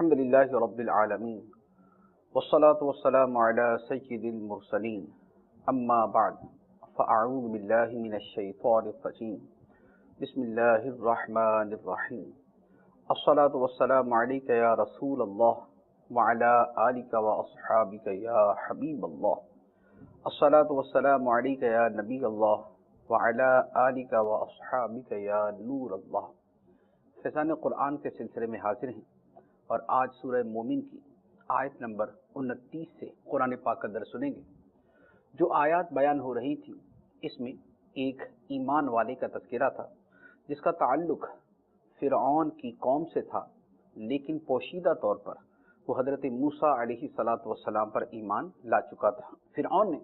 الحمدللہ رب العالمین والصلاة والسلام علی سید المرسلین اما بعد فاعوذ باللہ من الشیطان الرجیم بسم اللہ الرحمن الرحیم الصلاة والسلام علیک یا رسول اللہ وعلی آلک واصحابک یا حبیب اللہ الصلاة والسلام علیک یا نبی اللہ وعلی آلک واصحابک یا نور اللہ۔ فیضان قرآن کے سلسلے میں حاضر ہیں اور آج سورہ مومن کی آیت نمبر 29 سے قرآن پاک کا درس سنیں گے۔ جو آیات بیان ہو رہی تھی اس میں ایک ایمان والے کا تذکرہ تھا جس کا تعلق فرعون کی قوم سے تھا، لیکن پوشیدہ طور پر وہ حضرت موسیٰ علیہ السلام پر ایمان لا چکا تھا۔ فرعون نے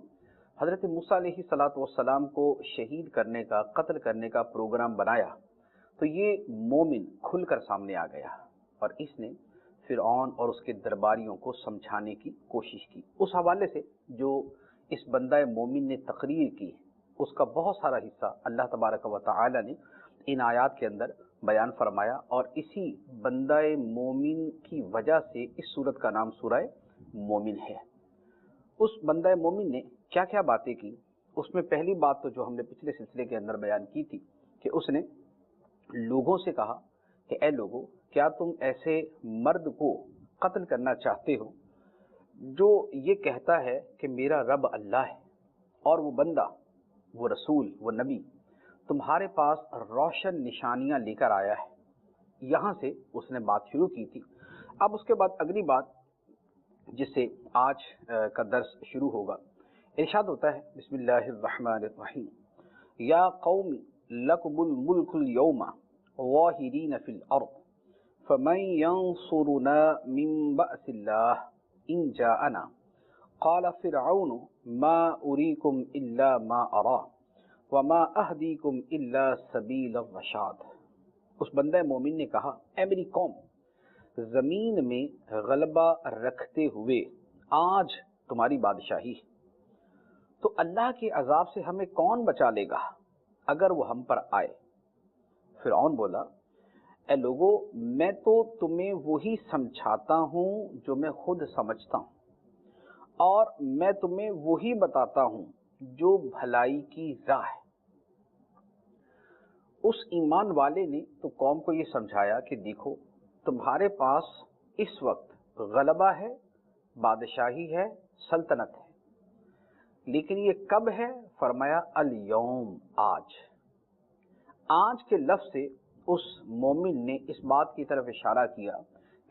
حضرت موسیٰ علیہ السلام کو شہید کرنے کا، قتل کرنے کا پروگرام بنایا تو یہ مومن کھل کر سامنے آ گیا اور اس نے فرعون اور اس کے درباریوں کو سمجھانے کی کوشش کی۔ اس حوالے سے جو اس بندہ مومن نے تقریر کی اس کا بہت سارا حصہ اللہ تبارک و تعالی نے ان آیات کے اندر بیان فرمایا، اور اسی بندہ مومن کی وجہ سے اس سورت کا نام سورہ مومن ہے۔ اس بندہ مومن نے کیا کیا باتیں کی، اس میں پہلی بات تو جو ہم نے پچھلے سلسلے کے اندر بیان کی تھی کہ اس نے لوگوں سے کہا کہ اے لوگوں، کیا تم ایسے مرد کو قتل کرنا چاہتے ہو جو یہ کہتا ہے کہ میرا رب اللہ ہے، اور وہ بندہ، وہ رسول، وہ نبی تمہارے پاس روشن نشانیاں لے کر آیا ہے۔ یہاں سے اس نے بات شروع کی تھی۔ اب اس کے بعد اگلی بات جس سے آج کا درس شروع ہوگا، ارشاد ہوتا ہے بسم اللہ الرحمن الرحیم یا قوم لکم الملک اليوم ظاہرین فی الارض فمن ینصرنا من بأس اللہ ان جاءنا قال فرعون ما اریکم الا ما ارا وما اہدیکم الا سبیل الرشاد۔ اس بندہ مومن نے کہا اے میری قوم، زمین میں غلبہ رکھتے ہوئے آج تمہاری بادشاہی ہے، تو اللہ کے عذاب سے ہمیں کون بچا لے گا اگر وہ ہم پر آئے؟ فرعون بولا اے لوگو، میں تو تمہیں وہی سمجھاتا ہوں جو میں خود سمجھتا ہوں، اور میں تمہیں وہی بتاتا ہوں جو بھلائی کی راہ ہے۔ اس ایمان والے نے تو قوم کو یہ سمجھایا کہ دیکھو، تمہارے پاس اس وقت غلبہ ہے، بادشاہی ہے، سلطنت ہے، لیکن یہ کب ہے؟ فرمایا الیوم، آج۔ آج کے لفظ سے اس مومن نے اس بات کی طرف اشارہ کیا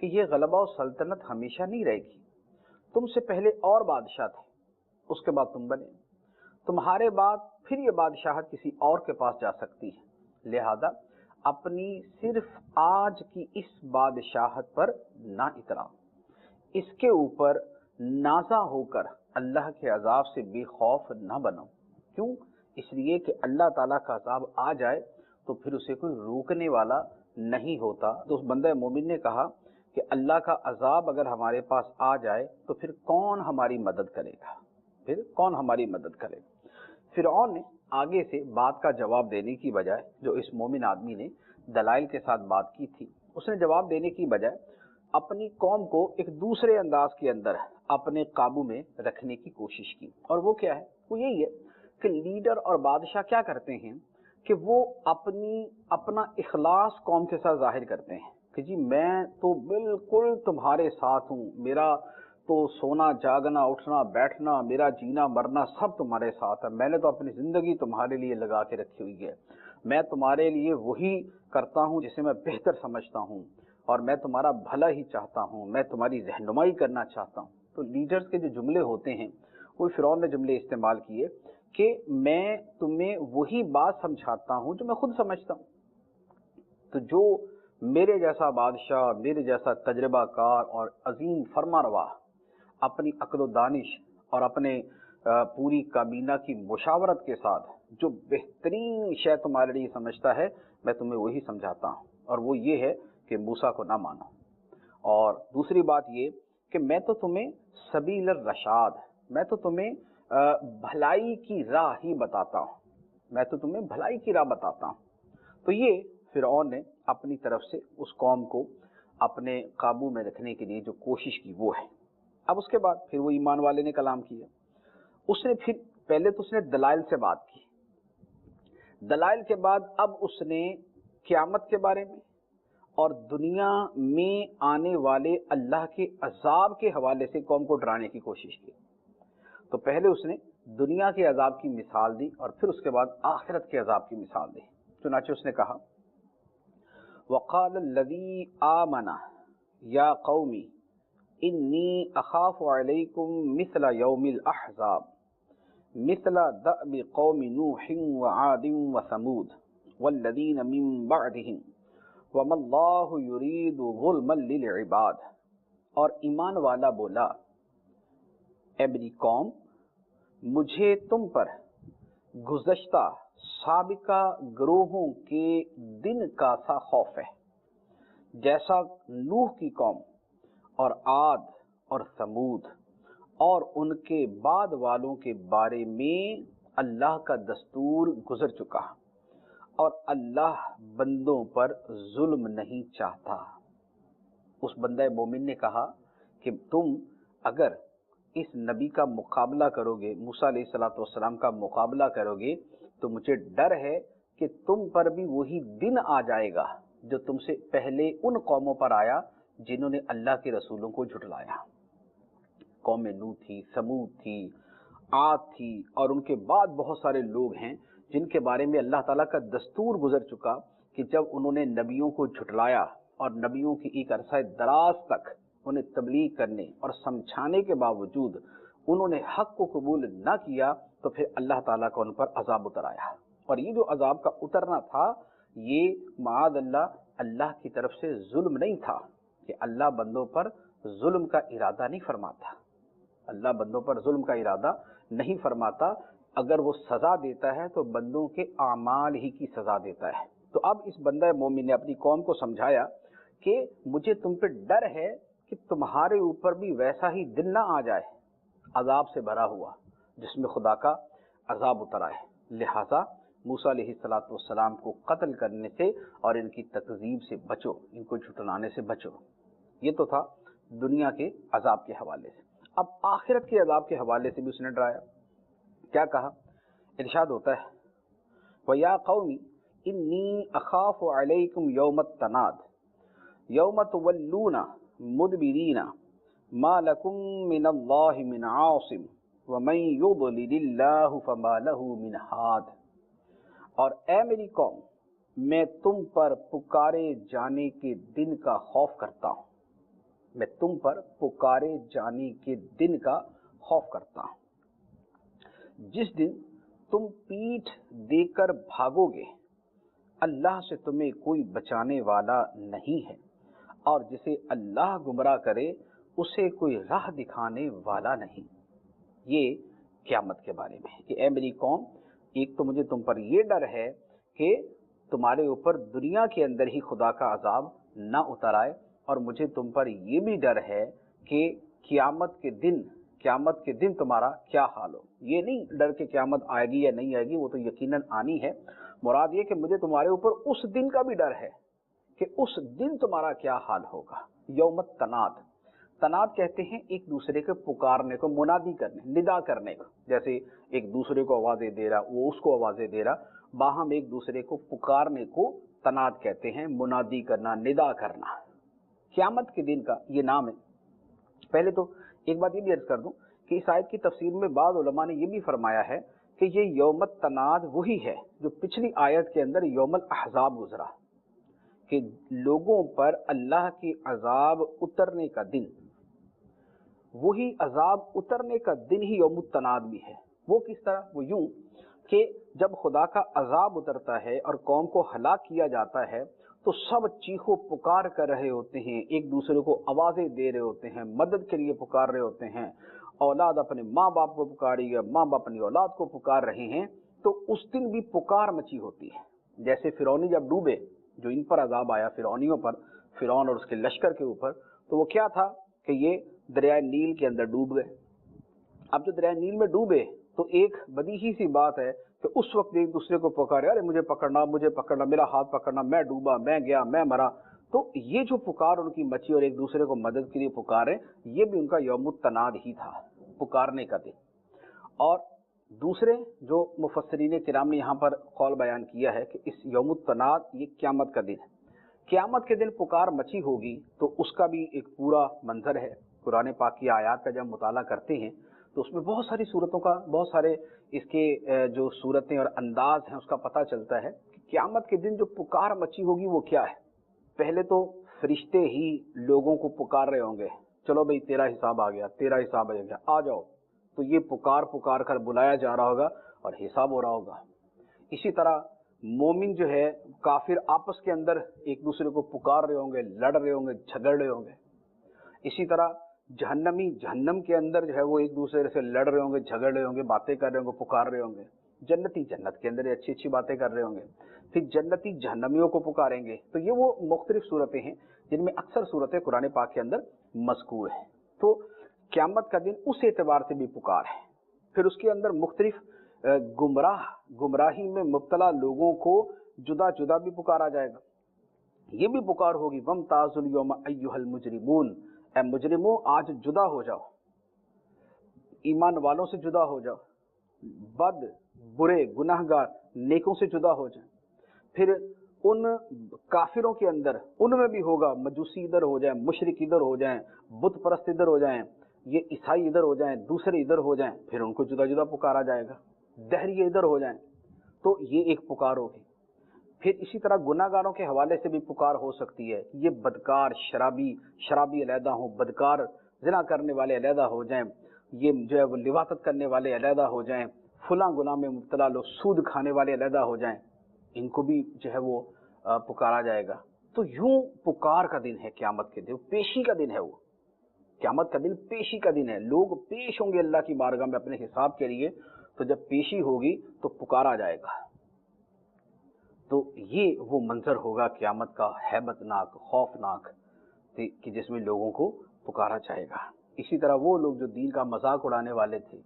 کہ یہ غلبہ و سلطنت ہمیشہ نہیں رہے گی۔ تم سے پہلے اور بادشاہ تھے، اس کے بعد تم بنے، تمہارے بعد پھر یہ بادشاہت کسی اور کے پاس جا سکتی ہے، لہذا اپنی صرف آج کی اس بادشاہت پر نہ اتراؤ، اس کے اوپر نازا ہو کر اللہ کے عذاب سے بے خوف نہ بنو۔ کیوں؟ اس لیے کہ اللہ تعالیٰ کا عذاب آ جائے تو پھر اسے کوئی روکنے والا نہیں ہوتا۔ تو اس بندہ مومن نے کہا کہ اللہ کا عذاب اگر ہمارے پاس آ جائے تو پھر کون ہماری مدد کرے گا؟ پھر کون ہماری مدد کرے گا؟ فرعون نے آگے سے بات کا جواب دینے کی بجائے، جو اس مومن آدمی نے دلائل کے ساتھ بات کی تھی، اس نے جواب دینے کی بجائے اپنی قوم کو ایک دوسرے انداز کے اندر اپنے قابو میں رکھنے کی کوشش کی، اور وہ کیا ہے؟ وہ یہی ہے کہ لیڈر اور بادشاہ کیا کرتے ہیں کہ وہ اپنا اخلاص قوم کے ساتھ ظاہر کرتے ہیں کہ جی میں تو بالکل تمہارے ساتھ ہوں، میرا تو سونا جاگنا اٹھنا بیٹھنا، میرا جینا مرنا سب تمہارے ساتھ ہے، میں نے تو اپنی زندگی تمہارے لیے لگا کے رکھی ہوئی ہے، میں تمہارے لیے وہی کرتا ہوں جسے میں بہتر سمجھتا ہوں، اور میں تمہارا بھلا ہی چاہتا ہوں، میں تمہاری رہنمائی کرنا چاہتا ہوں۔ تو لیڈرز کے جو جملے ہوتے ہیں وہ فرعون نے جملے استعمال کیے کہ میں تمہیں وہی بات سمجھاتا ہوں جو میں خود سمجھتا ہوں۔ تو جو میرے جیسا بادشاہ، میرے جیسا تجربہ کار اور عظیم فرما روا اپنی عقل و دانش اور اپنے پوری کابینہ کی مشاورت کے ساتھ جو بہترین شے تمہارے لیے سمجھتا ہے، میں تمہیں وہی سمجھاتا ہوں، اور وہ یہ ہے کہ موسیٰ کو نہ مانو۔ اور دوسری بات یہ کہ میں تو تمہیں سبیل الرشاد، میں تو تمہیں بھلائی کی راہ ہی بتاتا ہوں، میں تو تمہیں بھلائی کی راہ بتاتا ہوں۔ تو یہ فرعون نے اپنی طرف سے اس قوم کو اپنے قابو میں رکھنے کے لیے جو کوشش کی وہ ہے۔ اب اس کے بعد پھر وہ ایمان والے نے کلام کیا، اس نے پھر پہلے تو اس نے دلائل سے بات کی، دلائل کے بعد اب اس نے قیامت کے بارے میں اور دنیا میں آنے والے اللہ کے عذاب کے حوالے سے قوم کو ڈرانے کی کوشش کی۔ تو پہلے اس نے دنیا کے عذاب کی مثال دی اور پھر اس کے بعد آخرت کے عذاب کی مثال دی۔ چنانچہ اس نے کہا وَقَالَ الَّذِي آمَنَ يَا قَوْمِ إِنِّي أَخَافُ عَلَيْكُمْ مِثْلَ يَوْمِ الْأَحْزَابِ مِثْلَ دَأْبِ قَوْمِ نُوحٍ وَعَادٍ وَثَمُودَ وَالَّذِينَ مِن بَعْدِهِمْ وَمَا اللَّهُ يُرِيدُ ظُلْمًا لِلْعِبَادِ۔ اور ایمان والا بولا اے میری قوم، مجھے تم پر گزشتہ سابقہ گروہوں کے دن کا سا خوف ہے، جیسا نوح کی قوم اور عاد اور ثمود اور ان کے بعد والوں کے بارے میں اللہ کا دستور گزر چکا، اور اللہ بندوں پر ظلم نہیں چاہتا۔ اس بندہ مومن نے کہا کہ تم اگر اس نبی کا مقابلہ کرو گے، موسیٰ علیہ السلام کا مقابلہ کرو گے، تو مجھے ڈر ہے کہ تم پر بھی وہی دن آ جائے گا جو تم سے پہلے ان قوموں پر آیا جنہوں نے اللہ کے رسولوں کو جھٹلایا۔ قوم نوح تھی، ثمود تھی، عاد تھی، اور ان کے بعد بہت سارے لوگ ہیں جن کے بارے میں اللہ تعالیٰ کا دستور گزر چکا کہ جب انہوں نے نبیوں کو جھٹلایا اور نبیوں کی ایک عرصہ دراز تک انہیں تبلیغ کرنے اور سمجھانے کے باوجود انہوں نے حق کو قبول نہ کیا، تو پھر اللہ تعالیٰ کا ان پر عذاب اتر آیا۔ اور یہ جو عذاب کا اترنا تھا یہ معاذ اللہ کی طرف سے ظلم نہیں تھا، کہ اللہ بندوں پر ظلم کا ارادہ نہیں فرماتا، اللہ بندوں پر ظلم کا ارادہ نہیں فرماتا۔ اگر وہ سزا دیتا ہے تو بندوں کے اعمال ہی کی سزا دیتا ہے۔ تو اب اس بندہ مومن نے اپنی قوم کو سمجھایا کہ مجھے تم پہ ڈر ہے کہ تمہارے اوپر بھی ویسا ہی دن نہ آ جائے عذاب سے بھرا ہوا جس میں خدا کا عذاب اتر آئے، لہٰذا موسیٰ علیہ السلام کو قتل کرنے سے اور ان کی تکذیب سے بچو، ان کو جھٹلانے سے بچو۔ یہ تو تھا دنیا کے عذاب کے حوالے سے۔ اب آخرت کے عذاب کے حوالے سے بھی اس نے ڈرایا۔ کیا کہا؟ ارشاد ہوتا ہے وَيَا قَوْمِ إِنِّي أَخَافُ عَلَيْكُمْ يَوْمَ التَّنَادِ يَوْمَ تُوَلُّونَ مُدْبِرِينَ مَا لَكُم مِّنَ اللَّهِ مِنْ عَاصِمٍ وَمَن يُضْلِلِ اللَّهُ فَمَا لَهُ مِنْ هَادٍ۔ اور اے میری قوم، میں تم پر پکارے جانے کے دن کا خوف کرتا ہوں، میں تم پر پکارے جانے کے دن کا خوف کرتا ہوں، جس دن تم پیٹھ دے کر بھاگو گے، اللہ سے تمہیں کوئی بچانے والا نہیں ہے، اور جسے اللہ گمراہ کرے اسے کوئی راہ دکھانے والا نہیں۔ یہ قیامت کے بارے میں کہ اے میری قوم، ایک تو مجھے تم پر یہ ڈر ہے کہ تمہارے اوپر دنیا کے اندر ہی خدا کا عذاب نہ اتر آئے، اور مجھے تم پر یہ بھی ڈر ہے کہ قیامت کے دن تمہارا کیا حال ہو۔ یہ نہیں ڈر کہ قیامت آئے گی یا نہیں آئے گی، وہ تو یقیناً آنی ہے، مراد یہ کہ مجھے تمہارے اوپر اس دن کا بھی ڈر ہے کہ اس دن تمہارا کیا حال ہوگا۔ یوم التناد، تناد کہتے ہیں ایک دوسرے کے پکارنے کو، منادی کرنے، ندا کرنے کو، جیسے ایک دوسرے کو آوازیں دے رہا، وہ اس کو آوازیں دے رہا، باہم ایک دوسرے کو پکارنے کو تناد کہتے ہیں، منادی کرنا، ندا کرنا۔ قیامت کے دن کا یہ نام ہے۔ پہلے تو ایک بات یہ بھی عرض کر دوں کہ اس آیت کی تفسیر میں بعض علماء نے یہ بھی فرمایا ہے کہ یہ یوم التناد وہی ہے جو پچھلی آیت کے اندر یوم الاحزاب گزرا، کہ لوگوں پر اللہ کے عذاب اترنے کا دن، وہی عذاب اترنے کا دن ہی یوم التناد بھی ہے۔ وہ کس طرح؟ وہ یوں کہ جب خدا کا عذاب اترتا ہے اور قوم کو ہلاک کیا جاتا ہے تو سب چیخو پکار کر رہے ہوتے ہیں، ایک دوسرے کو آوازیں دے رہے ہوتے ہیں، مدد کے لیے پکار رہے ہوتے ہیں، اولاد اپنے ماں باپ کو پکاری ہے، ماں باپ اپنی اولاد کو پکار رہے ہیں، تو اس دن بھی پکار مچی ہوتی ہے۔ جیسے فرعونی جب ڈوبے، جو ان پر عذاب آیا فرعونیوں پر، فرعون اور اس کے لشکر کے اوپر، تو وہ کیا تھا کہ یہ دریائے نیل کے اندر ڈوب گئے۔ اب جو دریائے نیل میں ڈوبے تو ایک بدیہی سی بات ہے کہ اس وقت ایک دوسرے کو پکارے، ارے مجھے پکڑنا، مجھے پکڑنا، میرا ہاتھ پکڑنا، میں ڈوبا، میں گیا، میں مرا۔ تو یہ جو پکار ان کی مچی اور ایک دوسرے کو مدد کے لیے پکارے، یہ بھی ان کا یوم التناد ہی تھا، پکارنے کا دن۔ اور دوسرے جو مفسرین کرام نے یہاں پر قول بیان کیا ہے کہ اس یوم التناد یہ قیامت کا دن ہے، قیامت کے دن پکار مچی ہوگی، تو اس کا بھی ایک پورا منظر ہے۔ قرآن پاک کی آیات کا جب مطالعہ کرتے ہیں تو اس میں بہت ساری صورتوں کا، بہت سارے اس کے جو صورتیں اور انداز ہیں اس کا پتہ چلتا ہے کہ قیامت کے دن جو پکار مچی ہوگی وہ کیا ہے۔ پہلے تو فرشتے ہی لوگوں کو پکار رہے ہوں گے، چلو بھئی تیرا حساب آ گیا، تیرا حساب آ گیا، آ جاؤ، تو یہ پکار پکار کر بلایا جا رہا ہوگا اور حساب ہو رہا ہوگا۔ اسی طرح مومن جو ہے، کافر آپس کے اندر ایک دوسرے کو پکار رہے ہوں گے، لڑ رہے ہوں گے، جھگڑ رہے ہوں گے۔ اسی طرح جہنمی جہنم کے اندر جو ہے وہ ایک دوسرے سے لڑ رہے ہوں گے، جھگڑ رہے ہوں گے، باتیں کر رہے ہوں گے، پکار رہے ہوں گے۔ جنتی جنت کے اندر اچھی اچھی باتیں کر رہے ہوں گے، پھر جنتی جہنمیوں کو پکاریں گے۔ تو یہ وہ مختلف صورتیں ہیں جن میں اکثر صورتیں قرآن پاک کے اندر مذکور ہیں۔ تو قیامت کا دن اس اعتبار سے بھی پکار ہے۔ پھر اس کے اندر مختلف گمراہی میں مبتلا لوگوں کو جدا جدا بھی پکارا جائے گا، یہ بھی پکار ہوگی، وَامْتَازُوا الْيَوْمَ أَيُّهَا الْمُجْرِمُونَ، اے مجرموں آج جدا ہو جاؤ، ایمان والوں سے جدا ہو جاؤ، بد برے گناہگار نیکوں سے جدا ہو جائیں۔ پھر ان کافروں کے اندر ان میں بھی ہوگا، مجوسی ادھر ہو جائیں، مشرک ادھر ہو جائیں، بت پرست ادھر ہو جائیں، یہ عیسائی ادھر ہو جائیں، دوسرے ادھر ہو جائیں، پھر ان کو جدا جدا پکارا جائے گا، دہریے ادھر ہو جائیں، تو یہ ایک پکار ہوگی۔ پھر اسی طرح گناہ گاروں کے حوالے سے بھی پکار ہو سکتی ہے، یہ بدکار شرابی علیحدہ ہوں، بدکار زنا کرنے والے علیحدہ ہو جائیں، یہ جو ہے وہ لواطت کرنے والے علیحدہ ہو جائیں، فلاں گناہ میں مبتلا لوگ سود کھانے والے علیحدہ ہو جائیں، ان کو بھی جو ہے وہ پکارا جائے گا۔ تو یوں پکار کا دن ہے قیامت کے دن، پیشی کا دن ہے وہ، قیامت کا دن پیشی کا دن ہے، لوگ پیش ہوں گے اللہ کی بارگاہ میں اپنے حساب کے لیے، تو جب پیشی ہوگی تو پکارا جائے گا۔ تو یہ وہ منظر ہوگا قیامت کا، ہیبت ناک، خوفناک، کہ جس میں لوگوں کو پکارا جائے گا۔ اسی طرح وہ لوگ جو دین کا مذاق اڑانے والے تھے،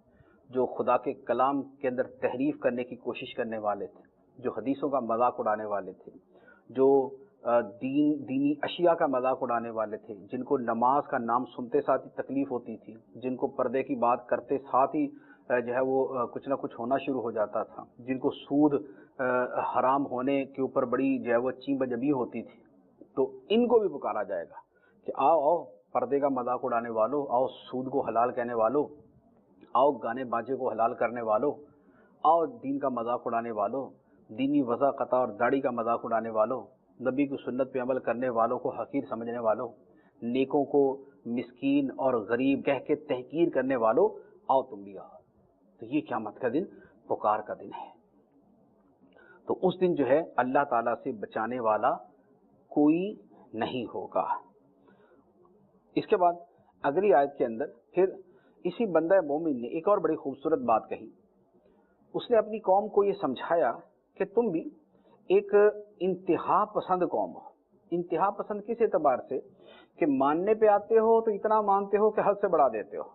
جو خدا کے کلام کے اندر تحریف کرنے کی کوشش کرنے والے تھے، جو حدیثوں کا مذاق اڑانے والے تھے، جو دینی اشیاء کا مذاق اڑانے والے تھے، جن کو نماز کا نام سنتے ساتھ ہی تکلیف ہوتی تھی، جن کو پردے کی بات کرتے ساتھ ہی جو ہے وہ کچھ نہ کچھ ہونا شروع ہو جاتا تھا، جن کو سود حرام ہونے کے اوپر بڑی جو ہے وہ چین بجبی ہوتی تھی، تو ان کو بھی پکارا جائے گا کہ آؤ آؤ پردے کا مذاق اڑانے والو، آؤ سود کو حلال کہنے والو، آؤ گانے باجے کو حلال کرنے والو، آؤ دین کا مذاق اڑانے والو، دینی وضع قطع اور داڑھی کا مذاق اڑانے والو، نبی کی سنت پہ عمل کرنے والوں کو حقیر سمجھنے والو، نیکوں کو مسکین اور غریب کہہ کے تحقیر کرنے والو، آؤ تم بھی آؤ۔ تو یہ قیامت کا دن پکار کا دن ہے۔ تو اس دن جو ہے اللہ تعالیٰ سے بچانے والا کوئی نہیں ہوگا۔ اس کے بعد اگلی آیت کے اندر پھر اسی بندہ مومن نے ایک اور بڑی خوبصورت بات کہی، اس نے اپنی قوم کو یہ سمجھایا کہ تم بھی ایک انتہا پسند قوم ہو۔ انتہا پسند کس اعتبار سے کہ ماننے پہ آتے ہو تو اتنا مانتے ہو کہ حد سے بڑھا دیتے ہو،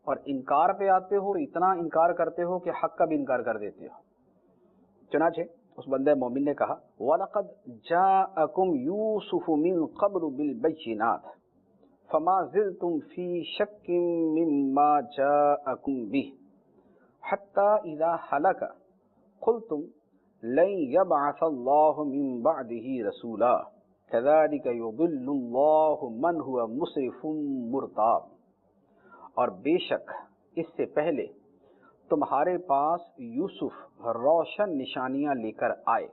اور انکار پہ آتے ہو اتنا انکار کرتے ہو کہ حق کا بھی انکار کر دیتے ہو۔ چنانچہ اس بندہ مومن نے کہا وَلَقَدْ جَاءَكُمْ يُوسُفُ مِن قَبْلُ بِالْبَيِّنَاتِ فَمَا زِلْتُمْ فِي شَكٍّ مِّمَّا جَاءَكُمْ بِهِ حَتَّى إِذَا هَلَكَ قُلْتُمْ لَن يَبْعَثَ اللَّهُ مِن بَعْدِهِ رَسُولًا كَذَلِكَ يُضِلُّ اللَّهُ مَنْ هُوَ مُسْرِفٌ مُرْتَابٌ، اور بے شک اس سے پہلے تمہارے پاس یوسف روشن نشانیاں لے کر آئے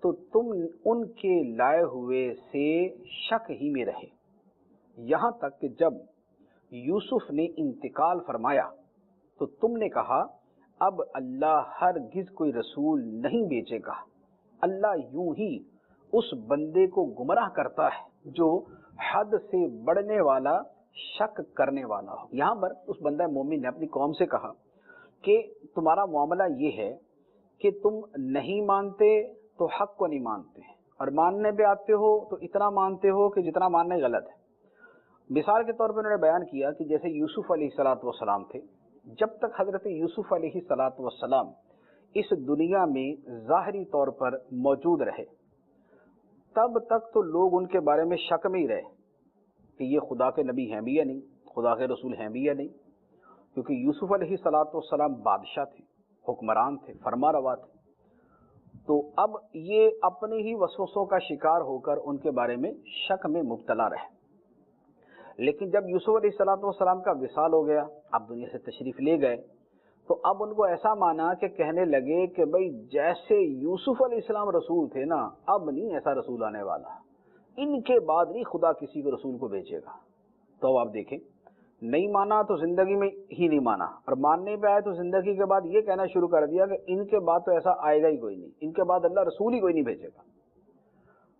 تو تم ان کے لائے ہوئے سے شک ہی میں رہے، یہاں تک کہ جب یوسف نے انتقال فرمایا تو تم نے کہا اب اللہ ہرگز کوئی رسول نہیں بھیجے گا، اللہ یوں ہی اس بندے کو گمراہ کرتا ہے جو حد سے بڑھنے والا، شک کرنے والا ہو۔ یہاں پر اس بندہ مومن نے اپنی قوم سے کہا کہ تمہارا معاملہ یہ ہے کہ تم نہیں مانتے تو حق کو نہیں مانتے، اور ماننے پہ آتے ہو تو اتنا مانتے ہو کہ جتنا ماننا غلط ہے۔ مثال کے طور پہ انہوں نے بیان کیا کہ جیسے یوسف علیہ السلام تھے، جب تک حضرت یوسف علیہ السلام اس دنیا میں ظاہری طور پر موجود رہے، تب تک تو لوگ ان کے بارے میں شک میں ہی رہے کہ یہ خدا کے نبی ہیں بھی یا نہیں، خدا کے رسول ہیں بھی یا نہیں، کیونکہ یوسف علیہ السلام بادشاہ تھے، حکمران تھے، فرما روا تھے۔ تو اب یہ اپنے ہی وسوسوں کا شکار ہو کر ان کے بارے میں شک میں مبتلا رہے۔ لیکن جب یوسف علیہ السلام کا وصال ہو گیا، اب دنیا سے تشریف لے گئے، تو اب ان کو ایسا مانا کہ کہنے لگے کہ بھئی جیسے یوسف علیہ السلام رسول تھے نا، اب نہیں ایسا رسول آنے والا، ان کے بعد نہیں خدا کسی کو رسول کو بھیجے گا۔ تو اب آپ دیکھیں، نہیں مانا تو زندگی میں ہی نہیں مانا، اور ماننے پہ آئے تو زندگی کے بعد یہ کہنا شروع کر دیا کہ ان کے بعد تو ایسا آئے گا ہی کوئی نہیں، ان کے بعد اللہ رسول ہی کوئی نہیں بھیجے گا۔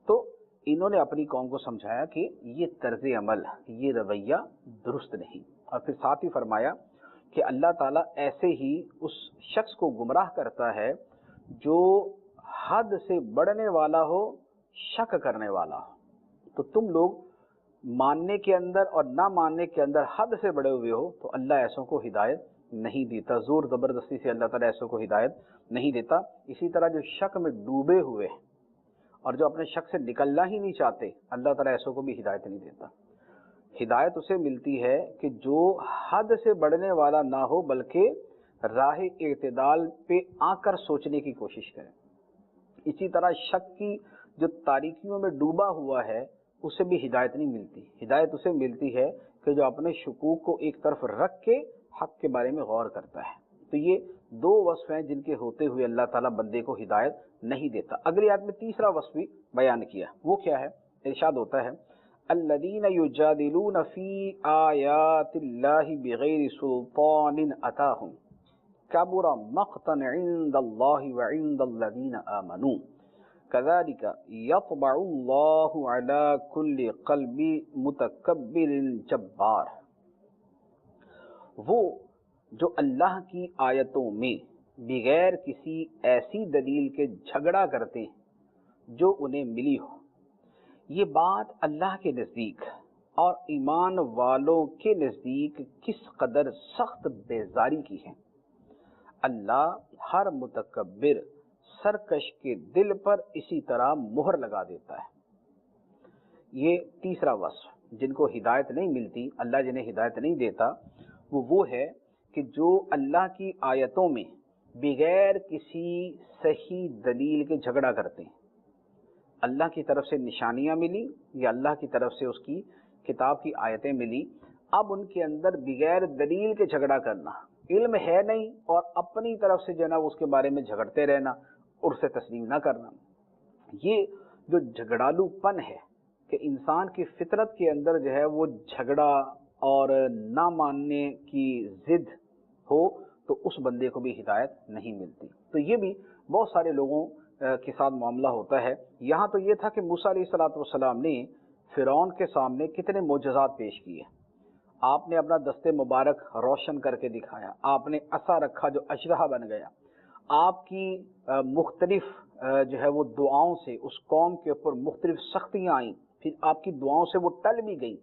تو انہوں نے اپنی قوم کو سمجھایا کہ یہ طرز عمل، یہ رویہ درست نہیں، اور پھر ساتھ ہی فرمایا کہ اللہ تعالیٰ ایسے ہی اس شخص کو گمراہ کرتا ہے جو حد سے بڑھنے والا ہو، شک کرنے والا ہو۔ تو تم لوگ ماننے کے اندر اور نہ ماننے کے اندر حد سے بڑے ہوئے ہو، تو اللہ ایسوں کو ہدایت نہیں دیتا، زور زبردستی سے اللہ تعالیٰ ایسوں کو ہدایت نہیں دیتا۔ اسی طرح جو شک میں ڈوبے ہوئے اور جو اپنے شک سے نکلنا ہی نہیں چاہتے، اللہ تعالیٰ ایسوں کو بھی ہدایت نہیں دیتا۔ ہدایت اسے ملتی ہے کہ جو حد سے بڑھنے والا نہ ہو، بلکہ راہ اعتدال پہ آ کر سوچنے کی کوشش کرے۔ اسی طرح شک کی جو تاریکیوں میں ڈوبا ہوا ہے، اسے بھی ہدایت نہیں ملتی۔ ہدایت اسے ملتی ہے کہ جو اپنے شکوک کو ایک طرف رکھ کے حق کے بارے میں غور کرتا ہے۔ تو یہ دو وصف ہیں جن کے ہوتے ہوئے اللہ تعالیٰ بندے کو ہدایت نہیں دیتا۔ اگلی آیت میں تیسرا وصف بھی بیان کیا، وہ کیا ہے؟ ارشاد ہوتا ہے الذین یجادلون فی آیات اللہ بغیر سلطان اتاہم کبر مقتا عند اللہ وعند الذین آمنوا کذالک یطبع اللہ علی کل قلب متکبر جبار۔ وہ جو اللہ کی آیتوں میں بغیر کسی ایسی دلیل کے جھگڑا کرتے ہیں جو انہیں ملی ہو، یہ بات اللہ کے نزدیک اور ایمان والوں کے نزدیک کس قدر سخت بیزاری کی ہے۔ اللہ ہر متکبر سرکش کے دل پر اسی طرح مہر لگا دیتا ہے۔ یہ تیسرا وصف جن کو ہدایت نہیں ملتی، اللہ جنہیں ہدایت نہیں دیتا، وہ ہے کہ جو اللہ کی آیتوں میں بغیر کسی صحیح دلیل کے جھگڑا کرتے ہیں۔ اللہ کی طرف سے نشانیاں ملی یا اللہ کی طرف سے اس کی کتاب کی آیتیں ملی، اب ان کے اندر بغیر دلیل کے جھگڑا کرنا، علم ہے نہیں اور اپنی طرف سے جناب اس کے بارے میں جھگڑتے رہنا اور اسے تسلیم نہ کرنا، یہ جو جھگڑالو پن ہے کہ انسان کی فطرت کے اندر جو ہے وہ جھگڑا اور نہ ماننے کی ضد ہو، تو اس بندے کو بھی ہدایت نہیں ملتی۔ تو یہ بھی بہت سارے لوگوں کے ساتھ معاملہ ہوتا ہے۔ یہاں تو یہ تھا کہ موسیٰ علیہ السلام نے فرعون کے سامنے کتنے معجزات پیش کیے، آپ نے اپنا دست مبارک روشن کر کے دکھایا، آپ نے عصا رکھا جو اژدہا بن گیا، آپ کی مختلف جو ہے وہ دعاؤں سے اس قوم کے اوپر مختلف سختیاں آئیں، پھر آپ کی دعاؤں سے وہ ٹل بھی گئیں،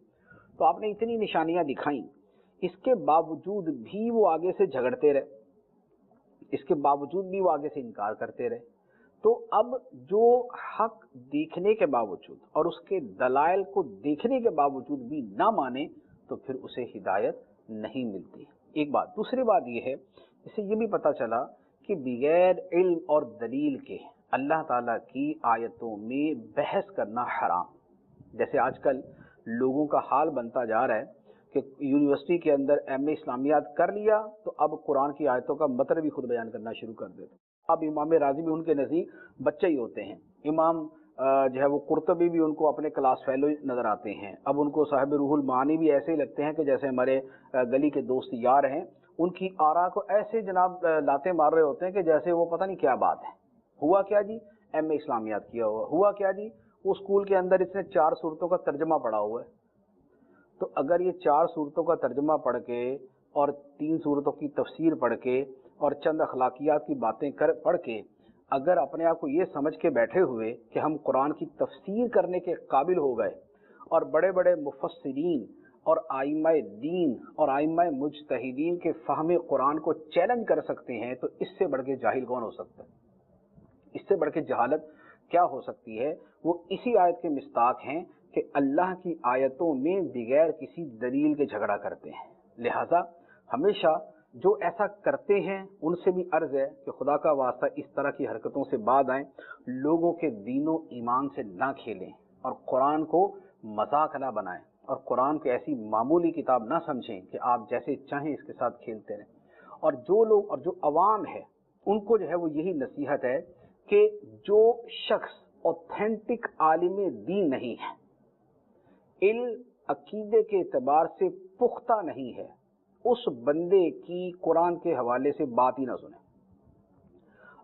تو آپ نے اتنی نشانیاں دکھائیں، اس کے باوجود بھی وہ آگے سے جھگڑتے رہے، اس کے باوجود بھی وہ آگے سے انکار کرتے رہے۔ تو اب جو حق دیکھنے کے باوجود اور اس کے دلائل کو دیکھنے کے باوجود بھی نہ مانے، تو پھر اسے ہدایت نہیں ملتی۔ ایک بات، دوسری بات یہ ہے، اس سے یہ بھی پتہ چلا کہ بغیر علم اور دلیل کے اللہ تعالیٰ کی آیتوں میں بحث کرنا حرام۔ جیسے آج کل لوگوں کا حال بنتا جا رہا ہے کہ یونیورسٹی کے اندر ایم اے اسلامیات کر لیا تو اب قرآن کی آیتوں کا مطلب بھی خود بیان کرنا شروع کر دیتے۔ اب امام راضی بھی ان کے نزدیک بچے ہی ہوتے ہیں، امام جو ہے وہ قرطبی بھی ان کو اپنے کلاس فیلو نظر آتے ہیں، اب ان کو صاحب روح المعانی بھی ایسے ہی لگتے ہیں کہ جیسے ہمارے گلی کے دوست یار ہیں، ان کی آراء کو ایسے جناب لاتے مار رہے ہوتے ہیں کہ جیسے وہ پتہ نہیں کیا بات ہے۔ ہوا کیا جی؟ ایم اے اسلامیات کیا ہوا کیا جی؟ وہ اسکول کے اندر اس نے 4 صورتوں کا ترجمہ پڑھا ہوا ہے۔ تو اگر یہ 4 صورتوں کا ترجمہ پڑھ کے اور 3 صورتوں کی تفسیر پڑھ کے اور چند اخلاقیات کی باتیں پڑھ کے اگر اپنے آپ کو یہ سمجھ کے بیٹھے ہوئے کہ ہم قرآن کی تفسیر کرنے کے قابل ہو گئے اور بڑے بڑے مفسرین اور آئمہ دین اور آئمہ مجتہدین کے فہم قرآن کو چیلنج کر سکتے ہیں، تو اس سے بڑھ کے جاہل کون ہو سکتا ہے؟ اس سے بڑھ کے جہالت کیا ہو سکتی ہے؟ وہ اسی آیت کے مصداق ہیں کہ اللہ کی آیتوں میں بغیر کسی دلیل کے جھگڑا کرتے ہیں۔ لہذا ہمیشہ جو ایسا کرتے ہیں ان سے بھی عرض ہے کہ خدا کا واسطہ اس طرح کی حرکتوں سے بعد آئیں، لوگوں کے دین و ایمان سے نہ کھیلیں اور قرآن کو مذاق نہ بنائیں اور قرآن کو ایسی معمولی کتاب نہ سمجھیں کہ آپ جیسے چاہیں اس کے ساتھ کھیلتے رہیں۔ اور جو لوگ اور جو عوام ہے ان کو جو ہے وہ یہی نصیحت ہے کہ جو شخص اوتھینٹک عالم دین نہیں ہے، علم عقیدے کے اعتبار سے پختہ نہیں ہے، اس بندے کی قرآن کے حوالے سے بات ہی نہ سنیں۔